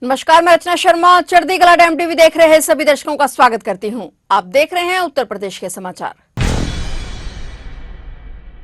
नमस्कार, मैं रचना शर्मा चढ़ती कला टाइम टीवी देख रहे हैं सभी दर्शकों का स्वागत करती हूं। आप देख रहे हैं उत्तर प्रदेश के समाचार।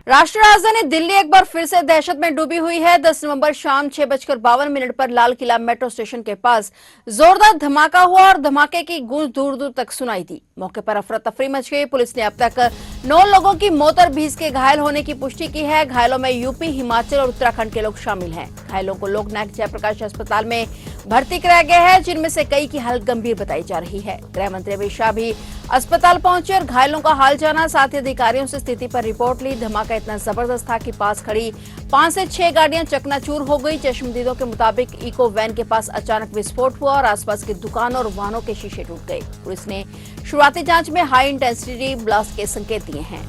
राष्ट्रीय राजधानी दिल्ली एक बार फिर से दहशत में डूबी हुई है। 10 नवंबर शाम 6:52 पर लाल किला मेट्रो स्टेशन के पास जोरदार धमाका हुआ और धमाके की गूंज दूर दूर तक सुनाई दी। मौके पर अफरा तफरी मच गई। पुलिस ने अब तक 9 लोगों की मौत और 20 के घायल होने की पुष्टि की है। घायलों में यूपी, हिमाचल और उत्तराखंड के लोग शामिल हैं। घायलों को लोकनायक जयप्रकाश अस्पताल में भर्ती कराया गया है, जिनमें से कई की हालत गंभीर बताई जा रही है। गृह मंत्री अमित शाह भी अस्पताल पहुंचे और घायलों का हाल जाना, साथ ही अधिकारियों से स्थिति पर रिपोर्ट ली। धमाका इतना जबरदस्त था कि पास खड़ी 5 से 6 गाड़ियां चकनाचूर हो गई। चश्मदीदों के मुताबिक इको वैन के पास अचानक विस्फोट हुआ और आसपास की दुकानों और वाहनों के शीशे टूट गए। पुलिस ने शुरुआती जांच में हाई इंटेंसिटी ब्लास्ट के संकेत दिए हैं।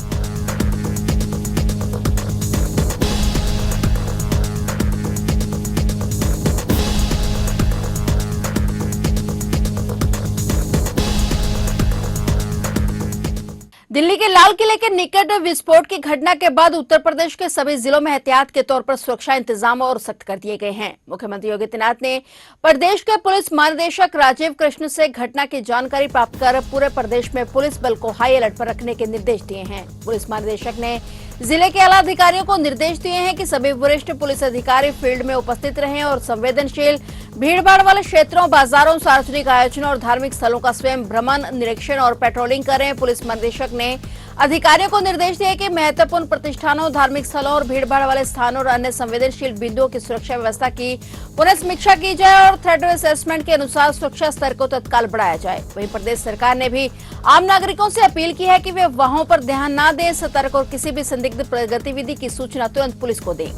दिल्ली के लाल किले के निकट विस्फोट की घटना के बाद उत्तर प्रदेश के सभी जिलों में एहतियात के तौर पर सुरक्षा इंतजाम और सख्त कर दिए गए हैं। मुख्यमंत्री योगी आदित्यनाथ ने प्रदेश के पुलिस महानिदेशक राजीव कृष्ण से घटना की जानकारी प्राप्त कर पूरे प्रदेश में पुलिस बल को हाई अलर्ट पर रखने के निर्देश दिए हैं। पुलिस महानिदेशक ने जिले के आला अधिकारियों को निर्देश दिए हैं कि सभी वरिष्ठ पुलिस अधिकारी फील्ड में उपस्थित रहें और संवेदनशील भीड़भाड़ वाले क्षेत्रों, बाजारों, सार्वजनिक आयोजनों और धार्मिक स्थलों का स्वयं भ्रमण, निरीक्षण और पेट्रोलिंग करें। पुलिस महानिदेशक ने अधिकारियों को निर्देश दिए कि महत्वपूर्ण प्रतिष्ठानों, धार्मिक स्थलों और भीड़भाड़ वाले स्थानों और अन्य संवेदनशील बिंदुओं की सुरक्षा व्यवस्था की पुनः समीक्षा की जाए और थ्रेट असेसमेंट के अनुसार सुरक्षा स्तर को तत्काल बढ़ाया जाए। वहीं प्रदेश सरकार ने भी आम नागरिकों से अपील की है कि वे अफवाहों पर ध्यान न दें, सतर्क और किसी भी संदिग्ध गतिविधि की सूचना तुरंत पुलिस को दें।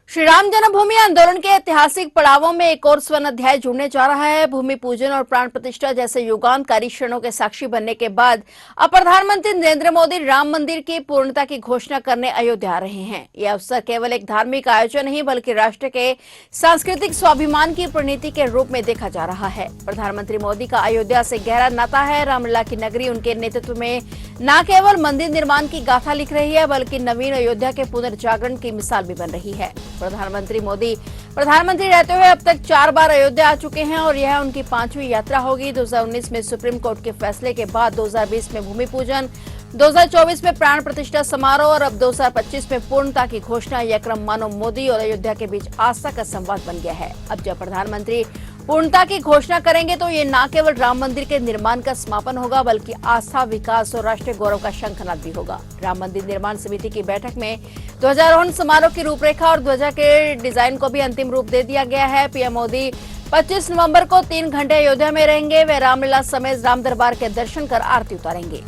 श्री राम जन्मभूमि आंदोलन के ऐतिहासिक पड़ावों में एक और स्वर्ण अध्याय जुड़ने जा रहा है। भूमि पूजन और प्राण प्रतिष्ठा जैसे युगांतकारी क्षणों के साक्षी बनने के बाद अब प्रधानमंत्री नरेंद्र मोदी राम मंदिर की पूर्णता की घोषणा करने अयोध्या आ रहे हैं। यह अवसर केवल एक धार्मिक आयोजन नहीं बल्कि राष्ट्र के सांस्कृतिक स्वाभिमान की परिणति के रूप में देखा जा रहा है। प्रधानमंत्री मोदी का अयोध्या से गहरा नाता है। रामलला की नगरी उनके नेतृत्व में न केवल मंदिर निर्माण की गाथा लिख रही है बल्कि नवीन अयोध्या के पुनर्जागरण की मिसाल भी बन रही है। प्रधानमंत्री मोदी प्रधानमंत्री रहते हुए अब तक 4 बार अयोध्या आ चुके हैं और यह उनकी 5वीं यात्रा होगी। 2019 में सुप्रीम कोर्ट के फैसले के बाद 2020 में भूमि पूजन, 2024 में प्राण प्रतिष्ठा समारोह और अब 2025 में पूर्णता की घोषणा। यह क्रम मानो मोदी और अयोध्या के बीच आस्था का संवाद बन गया है। अब जब प्रधानमंत्री पूर्णता की घोषणा करेंगे तो ये न केवल राम मंदिर के निर्माण का समापन होगा बल्कि आस्था, विकास और राष्ट्रीय गौरव का शंखनाद भी होगा। राम मंदिर निर्माण समिति की बैठक में ध्वजारोहण समारोह की रूपरेखा और ध्वजा के डिजाइन को भी अंतिम रूप दे दिया गया है। पीएम मोदी 25 नवंबर को 3 घंटे अयोध्या में रहेंगे। वे रामलीला समेत राम दरबार के दर्शन कर आरती उतारेंगे।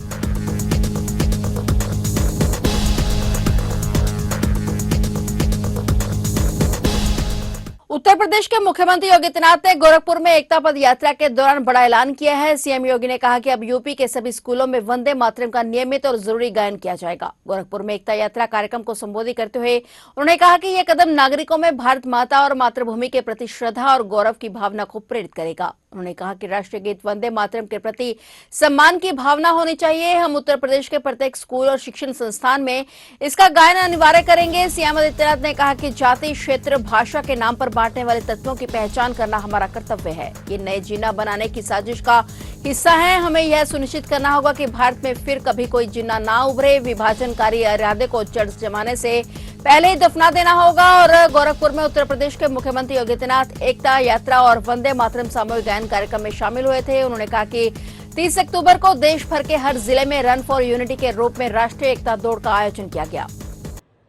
उत्तर प्रदेश के मुख्यमंत्री योगी आदित्यनाथ ने गोरखपुर में एकता पद यात्रा के दौरान बड़ा ऐलान किया है। सीएम योगी ने कहा कि अब यूपी के सभी स्कूलों में वंदे मातरम का नियमित और जरूरी गायन किया जाएगा। गोरखपुर में एकता यात्रा कार्यक्रम को संबोधित करते हुए उन्होंने कहा कि यह कदम नागरिकों में भारत माता और मातृभूमि के प्रति श्रद्धा और गौरव की भावना को प्रेरित करेगा। उन्होंने कहा कि राष्ट्रीय गीत वंदे मातरम के प्रति सम्मान की भावना होनी चाहिए। हम उत्तर प्रदेश के प्रत्येक स्कूल और शिक्षण संस्थान में इसका गायन अनिवार्य करेंगे। सीएम आदित्यनाथ ने कहा कि जाति, क्षेत्र, भाषा के नाम पर बांटने वाले तत्वों की पहचान करना हमारा कर्तव्य है। ये नए जिन्ना बनाने की साजिश का हिस्सा है। हमें यह सुनिश्चित करना होगा कि भारत में फिर कभी कोई जिन्ना ना उभरे। विभाजनकारी इरादे को जड़ जमाने से पहले ही दफना देना होगा। और गोरखपुर में उत्तर प्रदेश के मुख्यमंत्री योगी आदित्यनाथ एकता यात्रा और वंदे मातरम सामूहिक गायन कार्यक्रम में शामिल हुए थे। उन्होंने कहा कि 30 अक्टूबर को देश भर के हर जिले में रन फॉर यूनिटी के रूप में राष्ट्रीय एकता दौड़ का आयोजन किया गया।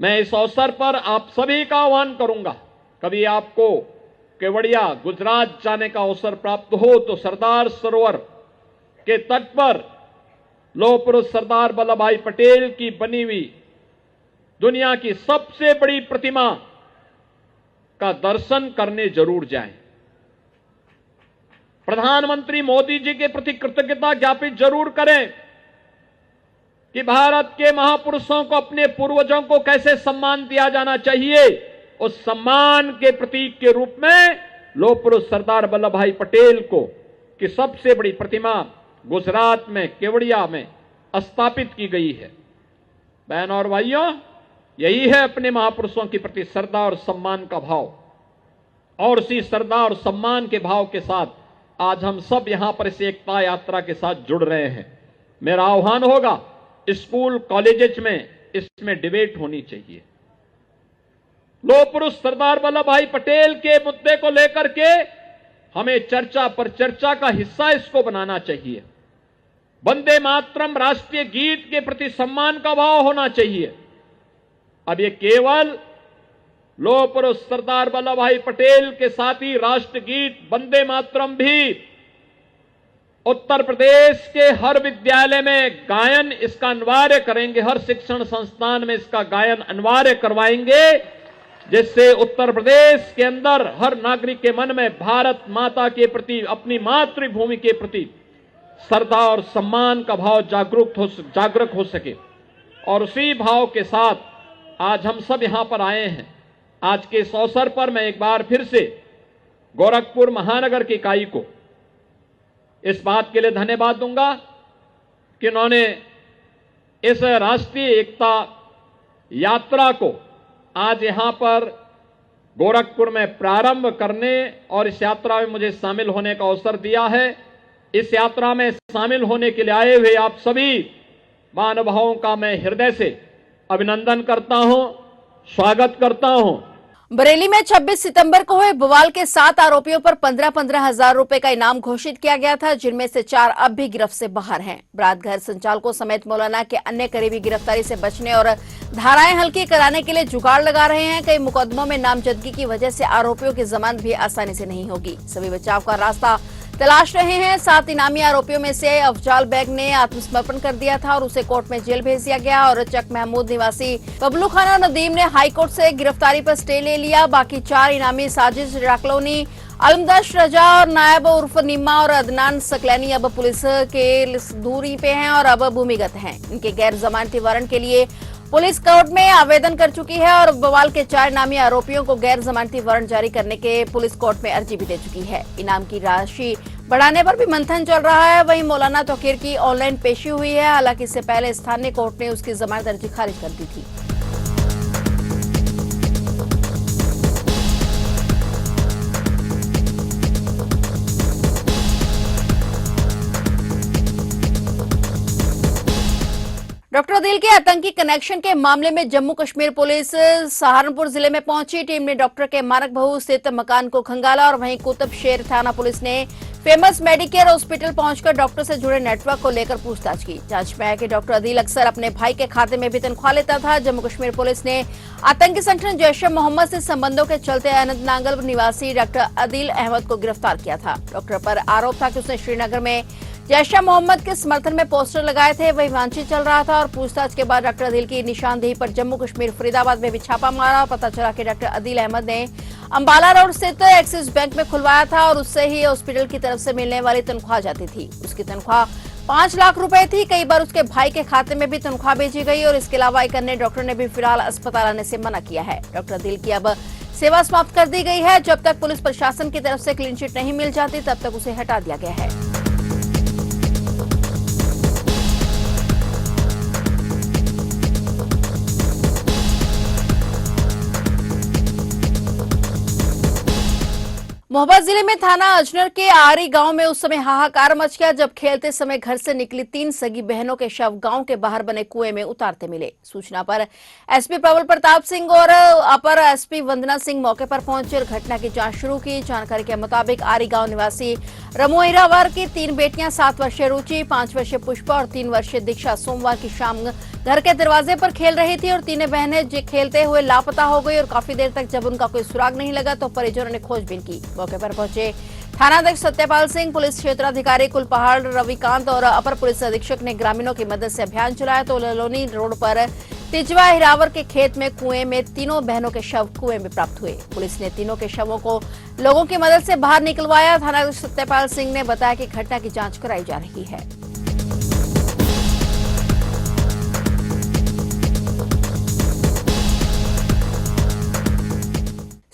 मैं इस अवसर पर आप सभी का आह्वान करूंगा, कभी आपको केवड़िया गुजरात जाने का अवसर प्राप्त हो तो सरदार सरोवर के तट पर लौह पुरुष सरदार वल्लभ भाई पटेल की बनी हुई दुनिया की सबसे बड़ी प्रतिमा का दर्शन करने जरूर जाएं। प्रधानमंत्री मोदी जी के प्रति कृतज्ञता ज्ञापित जरूर करें कि भारत के महापुरुषों को, अपने पूर्वजों को कैसे सम्मान दिया जाना चाहिए। उस सम्मान के प्रतीक के रूप में लौह पुरुष सरदार वल्लभ भाई पटेल को की सबसे बड़ी प्रतिमा गुजरात में केवड़िया में स्थापित की गई है। बहनों और भाइयों, यही है अपने महापुरुषों के प्रति श्रद्धा और सम्मान का भाव। और उसी श्रद्धा और सम्मान के भाव के साथ आज हम सब यहां पर इस एकता यात्रा के साथ जुड़ रहे हैं। मेरा आह्वान होगा, स्कूल कॉलेजेस में इसमें डिबेट होनी चाहिए। लोह पुरुष सरदार वल्लभ भाई पटेल के मुद्दे को लेकर के हमें चर्चा पर चर्चा का हिस्सा इसको बनाना चाहिए। वंदे मातरम राष्ट्रीय गीत के प्रति सम्मान का भाव होना चाहिए। अब ये केवल लोह पुरुष सरदार वल्लभ भाई पटेल के साथ ही राष्ट्रगीत वंदे मातरम भी उत्तर प्रदेश के हर विद्यालय में गायन इसका अनिवार्य करेंगे, हर शिक्षण संस्थान में इसका गायन अनिवार्य करवाएंगे, जिससे उत्तर प्रदेश के अंदर हर नागरिक के मन में भारत माता के प्रति, अपनी मातृभूमि के प्रति श्रद्धा और सम्मान का भाव जागरूक हो सके। और उसी भाव के साथ आज हम सब यहां पर आए हैं। आज के इस अवसर पर मैं एक बार फिर से गोरखपुर महानगर की इकाई को इस बात के लिए धन्यवाद दूंगा कि उन्होंने इस राष्ट्रीय एकता यात्रा को आज यहां पर गोरखपुर में प्रारंभ करने और इस यात्रा में मुझे शामिल होने का अवसर दिया है। इस यात्रा में शामिल होने के लिए आए हुए आप सभी महानुभावों का मैं हृदय से अभिनंदन करता हूं, स्वागत करता हूं। बरेली में 26 सितंबर को हुए बवाल के 7 आरोपियों पर 15-15 हजार रुपए का इनाम घोषित किया गया था, जिनमें से 4 अब भी गिरफ्त से बाहर हैं। बरात घर संचालकों समेत मौलाना के अन्य करीबी गिरफ्तारी से बचने और धाराएं हल्की कराने के लिए जुगाड़ लगा रहे हैं। कई मुकदमों में नामजदगी की वजह से आरोपियों की जमानत भी आसानी से नहीं होगी। सभी बचाव का रास्ता तलाश रहे हैं। 7 इनामी आरोपियों में से अफजाल बेग ने आत्मसमर्पण कर दिया था और उसे कोर्ट में जेल भेज दिया गया और चक महमूद निवासी बबलू खान और नदीम ने हाईकोर्ट से गिरफ्तारी पर स्टे ले लिया। बाकी 4 इनामी साजिश राकलोनी, अलमदश रजा और नायब उर्फ निम्मा और अदनान सकलैनी अब पुलिस के दूरी पे हैं और अब भूमिगत हैं। इनके गैर जमानती वारंट के लिए पुलिस कोर्ट में आवेदन कर चुकी है और बवाल के 4 इनामी आरोपियों को गैर जमानती वारंट जारी करने के पुलिस कोर्ट में अर्जी भी दे चुकी है। इनाम की राशि बढ़ाने पर भी मंथन चल रहा है। वहीं मौलाना तौकीर की ऑनलाइन पेशी हुई है, हालांकि इससे पहले स्थानीय कोर्ट ने उसकी जमानत अर्जी खारिज कर दी थी। डॉक्टर अदील के आतंकी कनेक्शन के मामले में जम्मू कश्मीर पुलिस सहारनपुर जिले में पहुंची। टीम ने डॉक्टर के मानक बहु स्थित मकान को खंगाला और वहीं कुतुब शेर थाना पुलिस ने फेमस मेडिकेयर हॉस्पिटल पहुंचकर डॉक्टर से जुड़े नेटवर्क को लेकर पूछताछ की। जांच में आया कि डॉक्टर अदील अक्सर अपने भाई के खाते में भी तनख्वाह लेता था। जम्मू कश्मीर पुलिस ने आतंकी संगठन जैश-ए मोहम्मद से संबंधों के चलते अनंतनाग निवासी डॉक्टर अदील अहमद को गिरफ्तार किया था। डॉक्टर पर आरोप था कि उसने श्रीनगर में जैश-ए मोहम्मद के समर्थन में पोस्टर लगाए थे। वही वांछी चल रहा था और पूछताछ के बाद डॉक्टर अदील की निशानदेही पर जम्मू कश्मीर फरीदाबाद में भी छापा मारा। पता चला कि डॉक्टर अदील अहमद ने अंबाला रोड स्थित एक्सिस बैंक में खुलवाया था और उससे ही हॉस्पिटल की तरफ से मिलने वाली तनख्वाह जाती थी। उसकी तनख्वाह 5 लाख रुपए थी। कई बार उसके भाई के खाते में भी तनख्वाह भेजी गई और इसके अलावा एक अन्य डॉक्टर ने भी फिलहाल अस्पताल आने से मना किया है। डॉक्टर अदील की अब सेवा समाप्त कर दी गई है। जब तक पुलिस प्रशासन की तरफ से क्लीन चिट नहीं मिल जाती तब तक उसे हटा दिया गया है। मोहब्बत जिले में थाना अजनर के आरी गांव में उस समय हाहाकार मच गया जब खेलते समय घर से निकली 3 सगी बहनों के शव गांव के बाहर बने कुएं में उतारते मिले। सूचना पर एसपी प्रबल प्रताप सिंह और अपर एसपी वंदना सिंह मौके पर पहुंचे और घटना की जांच शुरू की। जानकारी के मुताबिक आरी गांव निवासी रमो हीरावर की 3 बेटियां 7 वर्षीय रुचि, 5 वर्षीय पुष्पा और 3 वर्षीय दीक्षा सोमवार की शाम घर के दरवाजे पर खेल रही थी और तीनों बहनें खेलते हुए लापता हो गई और काफी देर तक जब उनका कोई सुराग नहीं लगा तो परिजनों ने खोजबीन की। मौके पर पहुंचे थानाध्यक्ष सत्यपाल सिंह, पुलिस क्षेत्राधिकारी कुलपहाड़ रविकांत और अपर पुलिस अधीक्षक ने ग्रामीणों की मदद से अभियान चलाया तो ललोनी रोड पर तिजवा हिरावर के खेत में कुएं में तीनों बहनों के शव कुएं में प्राप्त हुए। पुलिस ने तीनों के शवों को लोगों की मदद से बाहर निकलवाया। थानाध्यक्ष सत्यपाल सिंह ने बताया कि घटना की जांच कराई जा रही है।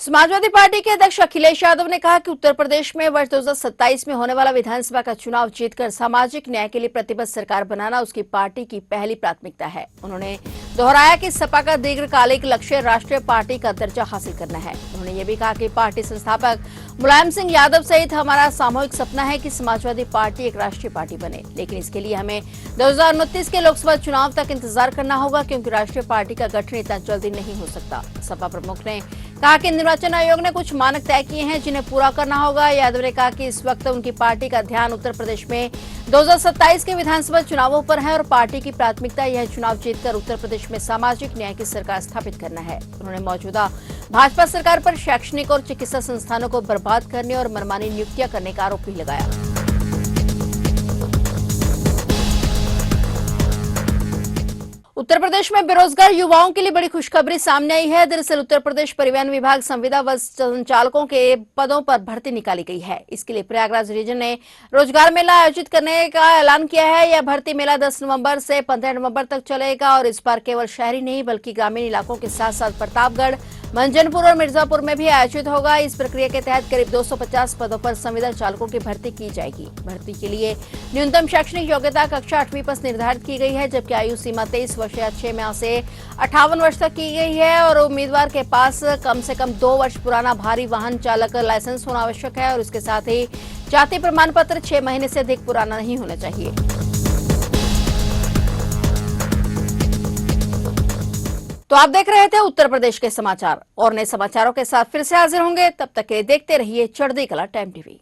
समाजवादी पार्टी के अध्यक्ष अखिलेश यादव ने कहा कि उत्तर प्रदेश में वर्ष 2027 में होने वाला विधानसभा का चुनाव जीतकर सामाजिक न्याय के लिए प्रतिबद्ध सरकार बनाना उसकी पार्टी की पहली प्राथमिकता है। उन्होंने दोहराया कि सपा का दीर्घकालिक लक्ष्य राष्ट्रीय पार्टी का दर्जा हासिल करना है। उन्होंने ये भी कहा कि पार्टी संस्थापक मुलायम सिंह यादव सहित हमारा सामूहिक सपना है कि समाजवादी पार्टी एक राष्ट्रीय पार्टी बने, लेकिन इसके लिए हमें 2029 के लोकसभा चुनाव तक इंतजार करना होगा, क्योंकि राष्ट्रीय पार्टी का गठन इतना जल्दी नहीं हो सकता। सपा प्रमुख ने कहा कि निर्वाचन आयोग ने कुछ मानक तय किए हैं जिन्हें पूरा करना होगा। यादव ने कहा कि इस वक्त उनकी पार्टी का ध्यान उत्तर प्रदेश में 2027 के विधानसभा चुनावों पर है और पार्टी की प्राथमिकता यह चुनाव जीतकर उत्तर प्रदेश में सामाजिक न्याय की सरकार स्थापित करना है। उन्होंने मौजूदा भाजपा सरकार पर शैक्षणिक और चिकित्सा संस्थानों को बर्बाद करने और मनमानी नियुक्तियां करने का आरोप भी लगाया। उत्तर प्रदेश में बेरोजगार युवाओं के लिए बड़ी खुशखबरी सामने आई है। दरअसल उत्तर प्रदेश परिवहन विभाग संविदा बस संचालकों के पदों पर भर्ती निकाली गई है। इसके लिए प्रयागराज रीजन ने रोजगार मेला आयोजित करने का ऐलान किया है। यह भर्ती मेला 10 नवंबर से 15 नवंबर तक चलेगा और इस बार केवल शहरी नहीं बल्कि ग्रामीण इलाकों के साथ साथ प्रतापगढ़, मंजनपुर और मिर्जापुर में भी आयोजित होगा। इस प्रक्रिया के तहत करीब 250 पदों पर संविदा चालकों की भर्ती की जाएगी। भर्ती के लिए न्यूनतम शैक्षणिक योग्यता कक्षा 8वीं पास निर्धारित की गई है, जबकि आयु सीमा 23 वर्ष या 6 माह से 58 वर्ष तक की गई है और उम्मीदवार के पास कम से कम 2 वर्ष पुराना भारी वाहन चालक लाइसेंस होना आवश्यक है और इसके साथ ही जाति प्रमाण पत्र 6 महीने से अधिक पुराना नहीं होना चाहिए। तो आप देख रहे थे उत्तर प्रदेश के समाचार और नए समाचारों के साथ फिर से हाजिर होंगे। तब तक के लिए देखते रहिए चढ़ती कला टाइम टीवी।